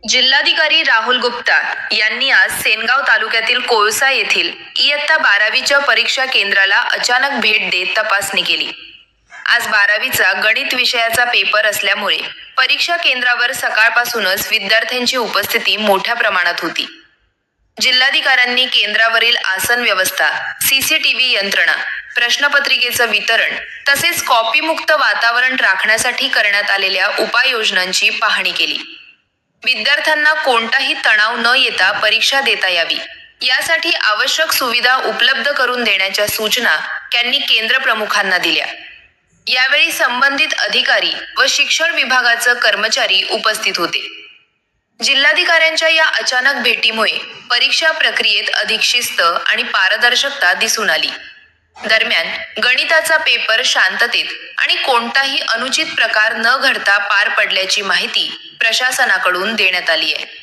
जिल्हाधिकारी राहुल गुप्ता यांनी आज सेनगाव तालुक्यातील कोळसा येथील इयत्ता 12वीच्या परीक्षा केंद्राला अचानक भेट देत तपासणी केली। आज 12वीचा गणित विषयाचा पेपर असल्यामुळे परीक्षा केंद्रावर सकाळपासूनच विद्यार्थ्यांची उपस्थिती मोठ्या प्रमाणात होती। जिल्हाधिकाऱ्यांनी केंद्रावरील आसन व्यवस्था, सीसीटीव्ही यंत्रणा, प्रश्नपत्रिकेचं वितरण तसेच कॉपीमुक्त वातावरण राखण्यासाठी करण्यात आलेल्या उपाययोजनांची पाहणी केली। विद्यार्थ्यांना कोणताही तणाव न येता परीक्षा देता यावी यासाठी आवश्यक सुविधा उपलब्ध करून देण्याच्या सूचना त्यांनी केंद्र प्रमुखांना दिल्या। यावेळी संबंधित अधिकारी व शिक्षण विभागाचे कर्मचारी उपस्थित होते। जिल्हाधिकाऱ्यांच्या या अचानक भेटीमुळे परीक्षा प्रक्रियेत अधिक शिस्त आणि पारदर्शकता दिसून आली। दरम्यान गणिताचा पेपर शांततेत आणि कोणताही अनुचित प्रकार न घडता पार पडल्याची माहिती प्रशासनाकडून देण्यात आली आहे।